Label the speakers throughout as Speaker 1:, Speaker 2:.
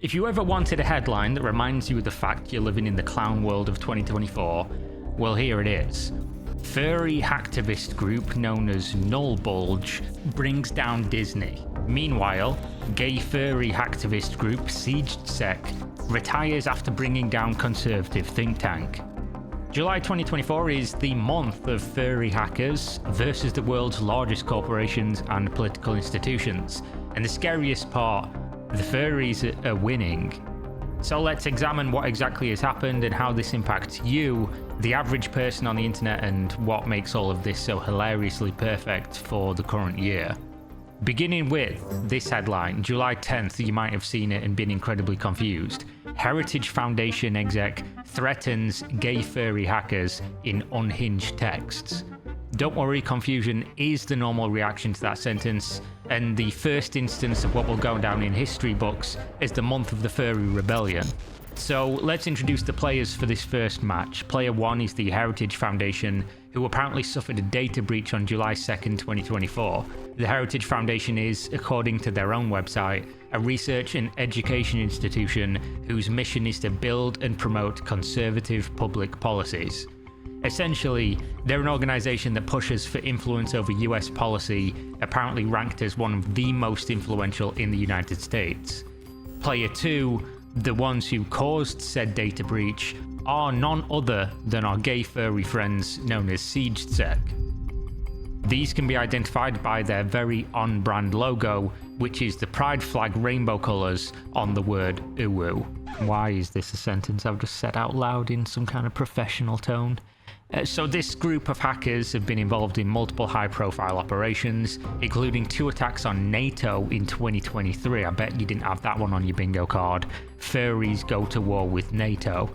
Speaker 1: If you ever wanted a headline that reminds you of the fact you're living in the clown world of 2024, well, here it is. Furry hacktivist group known as Null Bulge brings down Disney. Meanwhile, Gay Furry Hacktivist group SiegeSec retires after bringing down conservative think tank. July 2024 is the month of furry hackers versus the world's largest corporations and political institutions. And the scariest part, the furries are winning. So let's examine what exactly has happened and how this impacts you, the average person on the internet, and what makes all of this so hilariously perfect for the current year. Beginning with this headline, July 10th, you might have seen it and been incredibly confused. Heritage Foundation exec threatens gay furry hackers in unhinged texts. Don't worry, confusion is the normal reaction to that sentence, and the first instance of what will go down in history books as the month of the furry rebellion. So let's introduce the players for this first match. Player 1 is the Heritage Foundation, who apparently suffered a data breach on July 2nd, 2024. The Heritage Foundation is, according to their own website, a research and education institution whose mission is to build and promote conservative public policies. Essentially, they're an organization that pushes for influence over US policy, apparently ranked as one of the most influential in the United States. Player 2, the ones who caused said data breach, are none other than our gay furry friends known as SiegeSec. These can be identified by their very on-brand logo, which is the pride flag rainbow colours on the word uwu. Why is this a sentence I've just said out loud in some kind of professional tone? So this group of hackers have been involved in multiple high-profile operations, including 2 attacks on NATO in 2023. I bet you didn't have that one on your bingo card. Furries go to war with NATO.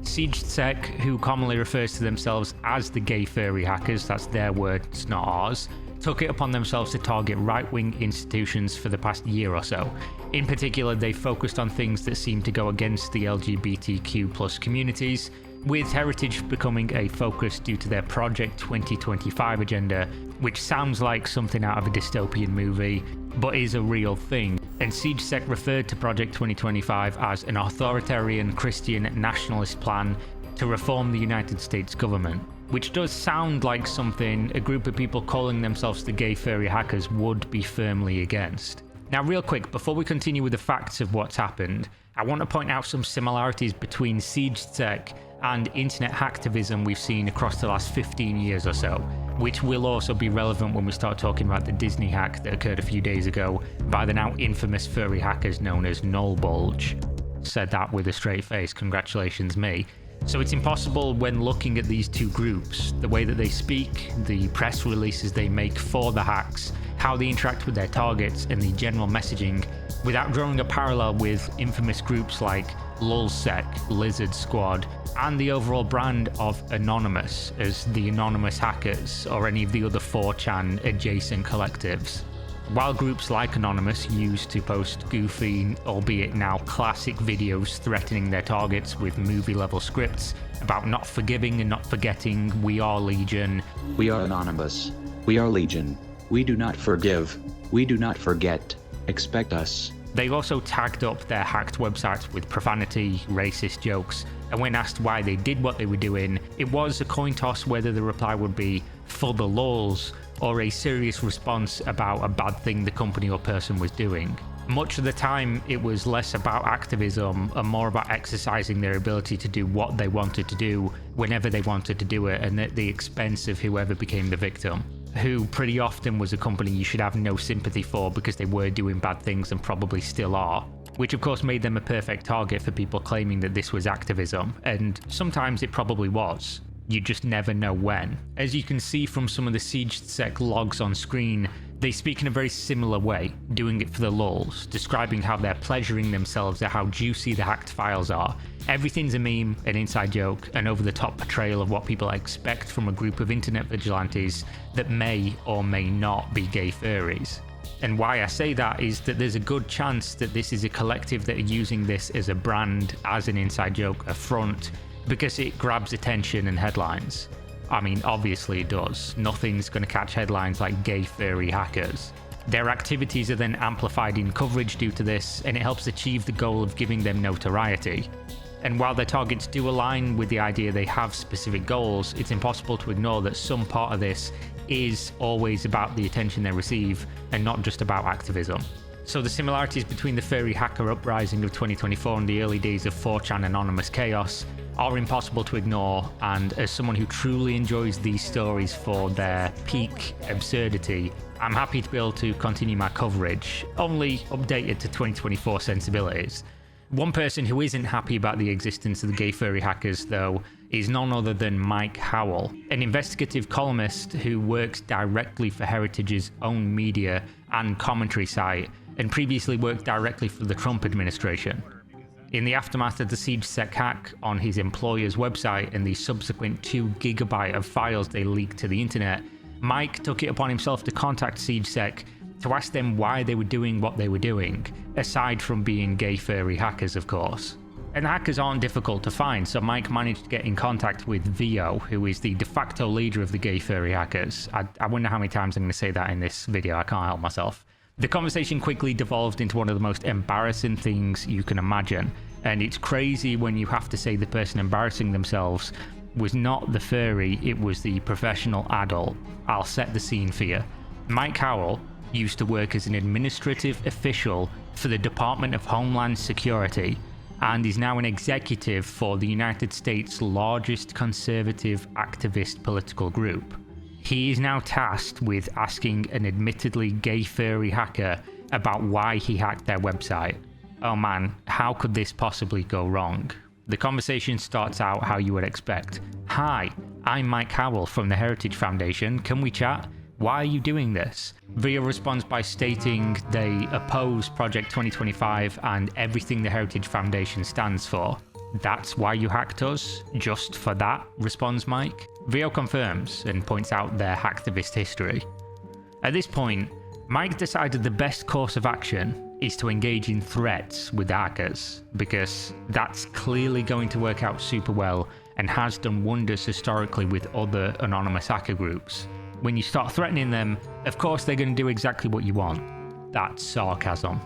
Speaker 1: SiegeSec, who commonly refers to themselves as the Gay Furry Hackers, that's their words, not ours, took it upon themselves to target right-wing institutions for the past year or so. In particular, they focused on things that seem to go against the LGBTQ+ communities, with Heritage becoming a focus due to their Project 2025 agenda, which sounds like something out of a dystopian movie, but is a real thing. And SiegeSec referred to Project 2025 as an authoritarian Christian nationalist plan to reform the United States government, which does sound like something a group of people calling themselves the Gay Furry Hackers would be firmly against. Now, real quick, before we continue with the facts of what's happened, I want to point out some similarities between SiegeSec and internet hacktivism we've seen across the last 15 years or so, which will also be relevant when we start talking about the Disney hack that occurred a few days ago by the now infamous furry hackers known as Null Bulge. Said that with a straight face, congratulations me. So it's impossible when looking at these two groups, the way that they speak, the press releases they make for the hacks, how they interact with their targets, and the general messaging, without drawing a parallel with infamous groups like LulzSec, Lizard Squad, and the overall brand of Anonymous as the Anonymous Hackers, or any of the other 4chan adjacent collectives. While groups like Anonymous used to post goofy, albeit now classic videos threatening their targets with movie-level scripts about not forgiving and not forgetting, we are Legion.
Speaker 2: We are Anonymous. We are Legion. We do not forgive. We do not forget. Expect us.
Speaker 1: They also tagged up their hacked websites with profanity, racist jokes, and when asked why they did what they were doing, it was a coin toss whether the reply would be for the lulz or a serious response about a bad thing the company or person was doing. Much of the time, it was less about activism and more about exercising their ability to do what they wanted to do whenever they wanted to do it, and at the expense of whoever became the victim, who pretty often was a company you should have no sympathy for because they were doing bad things and probably still are, which of course made them a perfect target for people claiming that this was activism, and sometimes it probably was. You just never know when. As you can see from some of the SiegeSec logs on screen, they speak in a very similar way, doing it for the lulz, describing how they're pleasuring themselves at how juicy the hacked files are. Everything's a meme, an inside joke, an over-the-top portrayal of what people expect from a group of internet vigilantes that may or may not be gay furries. And why I say that is that there's a good chance that this is a collective that are using this as a brand, as an inside joke, a front, because it grabs attention and headlines. I mean, obviously it does. Nothing's going to catch headlines like Gay Furry Hackers. Their activities are then amplified in coverage due to this, and it helps achieve the goal of giving them notoriety. And while their targets do align with the idea they have specific goals, it's impossible to ignore that some part of this is always about the attention they receive and not just about activism. So the similarities between the furry hacker uprising of 2024 and the early days of 4chan anonymous chaos are impossible to ignore, and as someone who truly enjoys these stories for their peak absurdity, I'm happy to be able to continue my coverage, only updated to 2024 sensibilities. One person who isn't happy about the existence of the Gay Furry Hackers, though, is none other than Mike Howell, an investigative columnist who works directly for Heritage's own media and commentary site, and previously worked directly for the Trump administration. In the aftermath of the SiegeSec hack on his employer's website and the subsequent 2 GB of files they leaked to the internet, Mike took it upon himself to contact SiegeSec to ask them why they were doing what they were doing, aside from being gay furry hackers, of course. And hackers aren't difficult to find, so Mike managed to get in contact with Vio, who is the de facto leader of the Gay Furry Hackers. I wonder how many times I'm going to say that in this video, I can't help myself. The conversation quickly devolved into one of the most embarrassing things you can imagine, and it's crazy when you have to say the person embarrassing themselves was not the furry, it was the professional adult. I'll set the scene for you. Mike Howell used to work as an administrative official for the Department of Homeland Security, and is now an executive for the United States' largest conservative activist political group. He is now tasked with asking an admittedly gay furry hacker about why he hacked their website. Oh man, how could this possibly go wrong? The conversation starts out how you would expect. Hi, I'm Mike Howell from the Heritage Foundation. Can we chat? Why are you doing this? Vio responds by stating they oppose Project 2025 and everything the Heritage Foundation stands for. That's why you hacked us? Just for that? Responds Mike. Vio confirms and points out their hacktivist history. At this point, Mike decided the best course of action is to engage in threats with the hackers, because that's clearly going to work out super well and has done wonders historically with other anonymous hacker groups. When you start threatening them, of course they're going to do exactly what you want. That's sarcasm.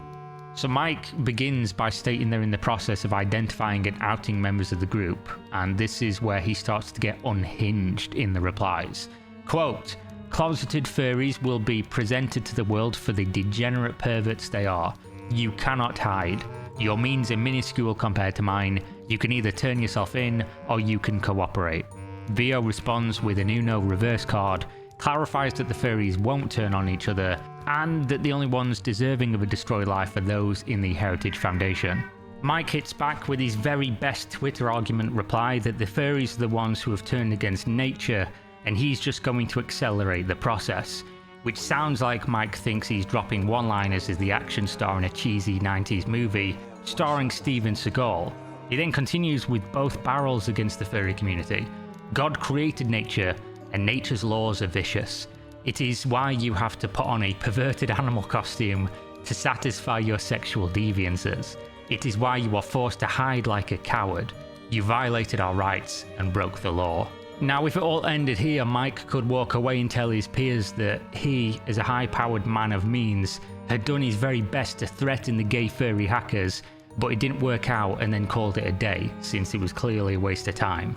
Speaker 1: So Mike begins by stating they're in the process of identifying and outing members of the group, and this is where he starts to get unhinged in the replies. Quote, "Closeted furries will be presented to the world for the degenerate perverts they are. You cannot hide. Your means are minuscule compared to mine. You can either turn yourself in, or you can cooperate." Vio responds with an Uno reverse card, clarifies that the furries won't turn on each other, and that the only ones deserving of a destroyed life are those in the Heritage Foundation. Mike hits back with his very best Twitter argument reply that the furries are the ones who have turned against nature, and he's just going to accelerate the process, which sounds like Mike thinks he's dropping one-liners as the action star in a cheesy 90s movie starring Steven Seagal. He then continues with both barrels against the furry community. God created nature, and nature's laws are vicious. It is why you have to put on a perverted animal costume to satisfy your sexual deviances. It is why you are forced to hide like a coward. You violated our rights and broke the law. Now, if it all ended here, Mike could walk away and tell his peers that he, as a high-powered man of means, had done his very best to threaten the gay furry hackers, but it didn't work out, and then called it a day, since it was clearly a waste of time.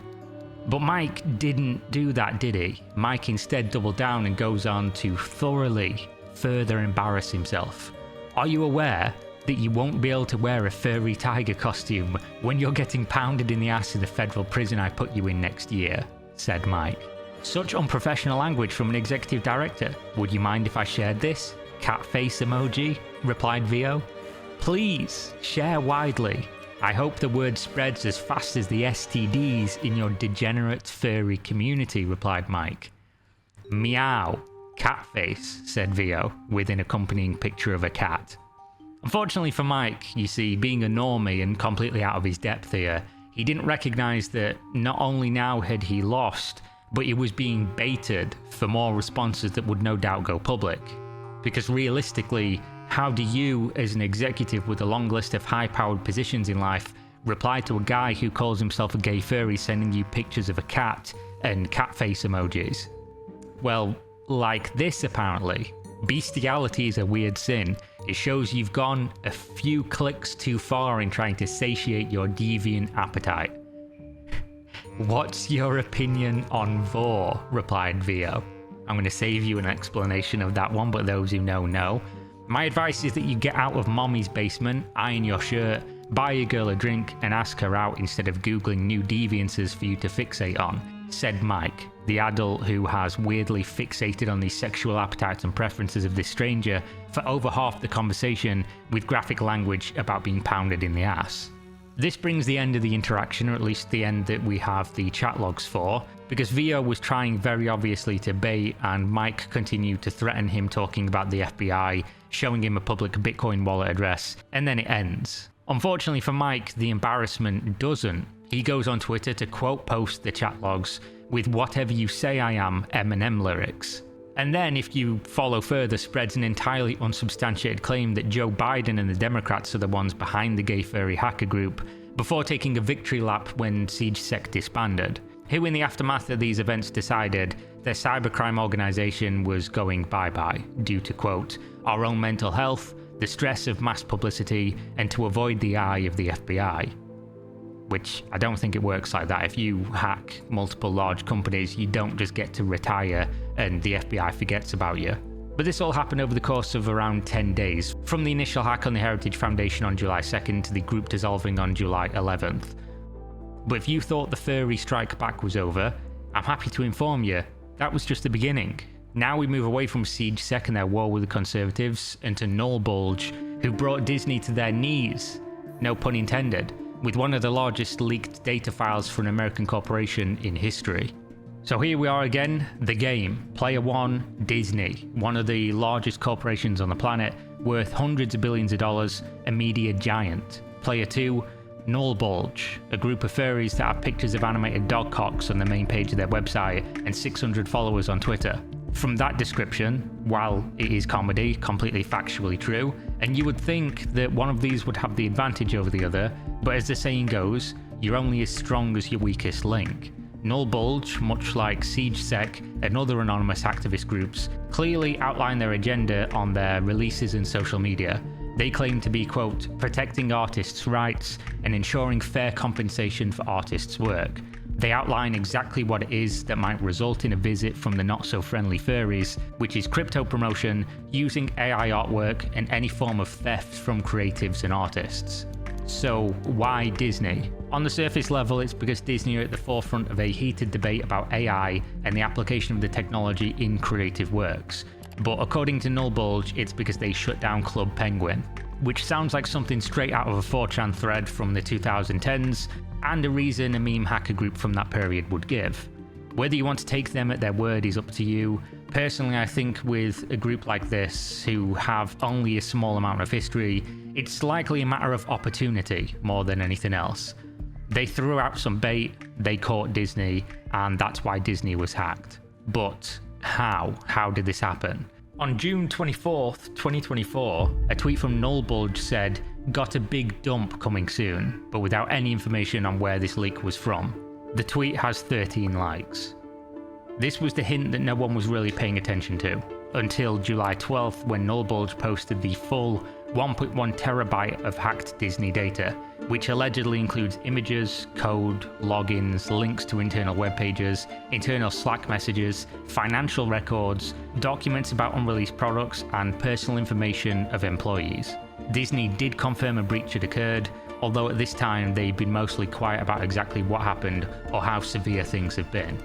Speaker 1: But Mike didn't do that, did he? Mike instead doubled down and goes on to thoroughly further embarrass himself. Are you aware that you won't be able to wear a furry tiger costume when you're getting pounded in the ass in the federal prison I put you in next year? Said Mike. Such unprofessional language from an executive director. Would you mind if I shared this? Cat face emoji, replied Vio. Please, share widely. I hope the word spreads as fast as the STDs in your degenerate furry community, replied Mike. Meow, cat face, said Vio, with an accompanying picture of a cat. Unfortunately for Mike, you see, being a normie and completely out of his depth here, he didn't recognise that not only now had he lost, but he was being baited for more responses that would no doubt go public. Because realistically, how do you, as an executive with a long list of high-powered positions in life, reply to a guy who calls himself a gay furry sending you pictures of a cat and cat face emojis? Well, like this apparently. Bestiality is a weird sin. It shows you've gone a few clicks too far in trying to satiate your deviant appetite. What's your opinion on vor? Replied Vio. I'm going to save you an explanation of that one, but those who know. My advice is that you get out of mommy's basement, iron your shirt, buy a girl a drink, and ask her out instead of Googling new deviances for you to fixate on, said Mike, the adult who has weirdly fixated on the sexual appetites and preferences of this stranger for over half the conversation with graphic language about being pounded in the ass. This brings the end of the interaction, or at least the end that we have the chat logs for, because Vio was trying very obviously to bait and Mike continued to threaten him talking about the FBI, showing him a public Bitcoin wallet address, and then it ends. Unfortunately for Mike, the embarrassment doesn't. He goes on Twitter to quote post the chat logs with "whatever you say I am" Eminem lyrics. And then, if you follow further, spreads an entirely unsubstantiated claim that Joe Biden and the Democrats are the ones behind the Gay Furry Hacker group, before taking a victory lap when SiegeSec disbanded, who in the aftermath of these events decided their cybercrime organization was going bye-bye due to, quote, our own mental health, the stress of mass publicity, and to avoid the eye of the FBI. Which I don't think it works like that. If you hack multiple large companies, you don't just get to retire and the FBI forgets about you. But this all happened over the course of around 10 days, from the initial hack on the Heritage Foundation on July 2nd to the group dissolving on July 11th. But if you thought the furry strike back was over, I'm happy to inform you, that was just the beginning. Now we move away from SiegeSec and their war with the Conservatives, and to Null Bulge, who brought Disney to their knees, no pun intended, with one of the largest leaked data files for an American corporation in history. So here we are again, the game. Player 1, Disney, one of the largest corporations on the planet, worth hundreds of billions of dollars, a media giant. Player 2, Null Bulge, a group of furries that have pictures of animated dog cocks on the main page of their website and 600 followers on Twitter. From that description, while it is comedy, completely factually true, and you would think that one of these would have the advantage over the other, but as the saying goes, you're only as strong as your weakest link. Null Bulge, much like SiegeSec and other anonymous activist groups, clearly outline their agenda on their releases and social media. They claim to be, quote, protecting artists' rights and ensuring fair compensation for artists' work. They outline exactly what it is that might result in a visit from the not-so-friendly furries, which is crypto promotion, using AI artwork, and any form of theft from creatives and artists. So why Disney? On the surface level, it's because Disney are at the forefront of a heated debate about AI and the application of the technology in creative works. But according to Null Bulge, it's because they shut down Club Penguin, which sounds like something straight out of a 4chan thread from the 2010s, and a reason a meme hacker group from that period would give. Whether you want to take them at their word is up to you. Personally, I think with a group like this, who have only a small amount of history, it's likely a matter of opportunity more than anything else. They threw out some bait, they caught Disney, and that's why Disney was hacked. But how? How did this happen? On June 24th, 2024, a tweet from Null Bulge said, got a big dump coming soon, but without any information on where this leak was from. The tweet has 13 likes. This was the hint that no one was really paying attention to, until July 12th when Null Bulge posted the full 1.1 terabyte of hacked Disney data, which allegedly includes images, code, logins, links to internal web pages, internal Slack messages, financial records, documents about unreleased products, and personal information of employees. Disney did confirm a breach had occurred, although at this time they've been mostly quiet about exactly what happened or how severe things have been.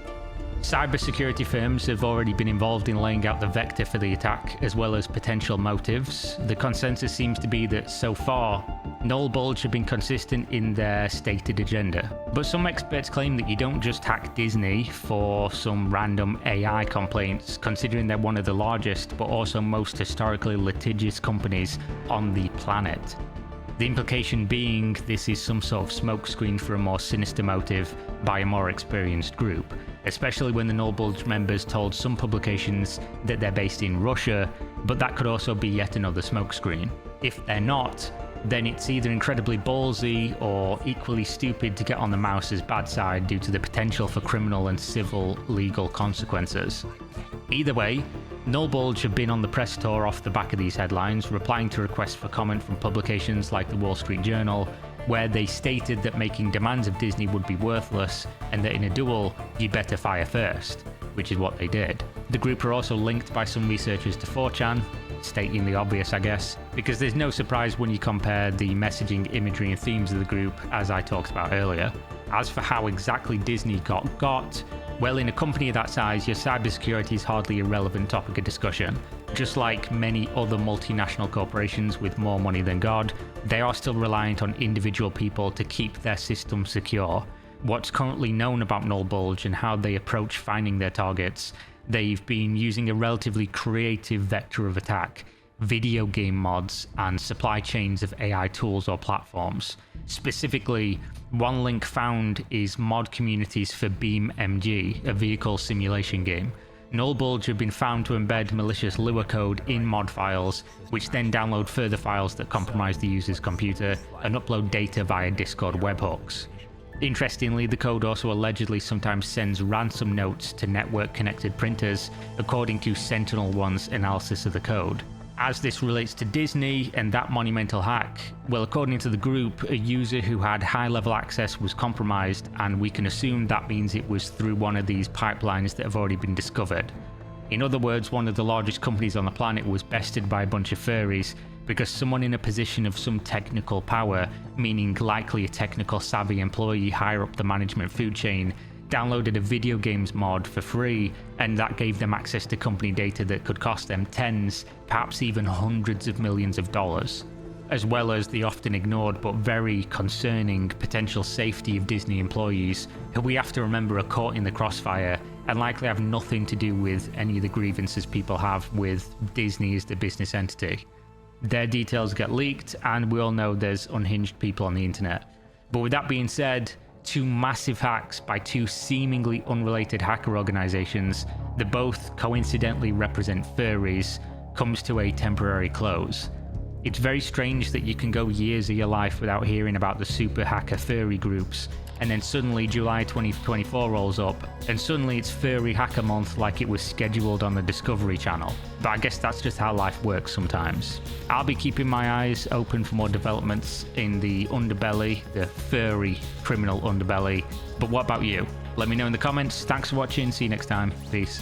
Speaker 1: Cybersecurity firms have already been involved in laying out the vector for the attack, as well as potential motives. The consensus seems to be that so far, Null Bulge have been consistent in their stated agenda. But some experts claim that you don't just hack Disney for some random AI complaints, considering they're one of the largest but also most historically litigious companies on the planet. The implication being this is some sort of smokescreen for a more sinister motive by a more experienced group, especially when the Null Bulge members told some publications that they're based in Russia, but that could also be yet another smokescreen. If they're not, then it's either incredibly ballsy or equally stupid to get on the mouse's bad side due to the potential for criminal and civil legal consequences. Either way, Null Bulge have been on the press tour off the back of these headlines, replying to requests for comment from publications like the Wall Street Journal, where they stated that making demands of Disney would be worthless and that in a duel, you'd better fire first, which is what they did. The group are also linked by some researchers to 4chan, stating the obvious, I guess, because there's no surprise when you compare the messaging, imagery and themes of the group, as I talked about earlier. As for how exactly Disney got, well, in a company of that size, your cybersecurity is hardly a relevant topic of discussion. Just like many other multinational corporations with more money than God, they are still reliant on individual people to keep their systems secure. What's currently known about Null Bulge and how they approach finding their targets, they've been using a relatively creative vector of attack, video game mods and supply chains of AI tools or platforms. Specifically, one link found is mod communities for Beam MG, a vehicle simulation game. Null Bulge have been found to embed malicious Lua code in mod files, which then download further files that compromise the user's computer and upload data via Discord webhooks. Interestingly, the code also allegedly sometimes sends ransom notes to network-connected printers, according to SentinelOne's analysis of the code. As this relates to Disney and that monumental hack, well, according to the group, a user who had high-level access was compromised, and we can assume that means it was through one of these pipelines that have already been discovered. In other words, one of the largest companies on the planet was bested by a bunch of furries because someone in a position of some technical power, meaning likely a technical savvy employee higher up the management food chain, downloaded a video games mod for free, and that gave them access to company data that could cost them tens, perhaps even hundreds of millions of dollars, as well as the often ignored but very concerning potential safety of Disney employees, who we have to remember are caught in the crossfire and likely have nothing to do with any of the grievances people have with Disney as the business entity. Their details get leaked, and we all know there's unhinged people on the internet. But with that being said, two massive hacks by two seemingly unrelated hacker organizations that both coincidentally represent furries comes to a temporary close. It's very strange that you can go years of your life without hearing about the super hacker furry groups, and then suddenly July 2024 rolls up, and suddenly it's Furry Hacker Month like it was scheduled on the Discovery Channel. But I guess that's just how life works sometimes. I'll be keeping my eyes open for more developments in the underbelly, the furry criminal underbelly. But what about you? Let me know in the comments. Thanks for watching. See you next time. Peace.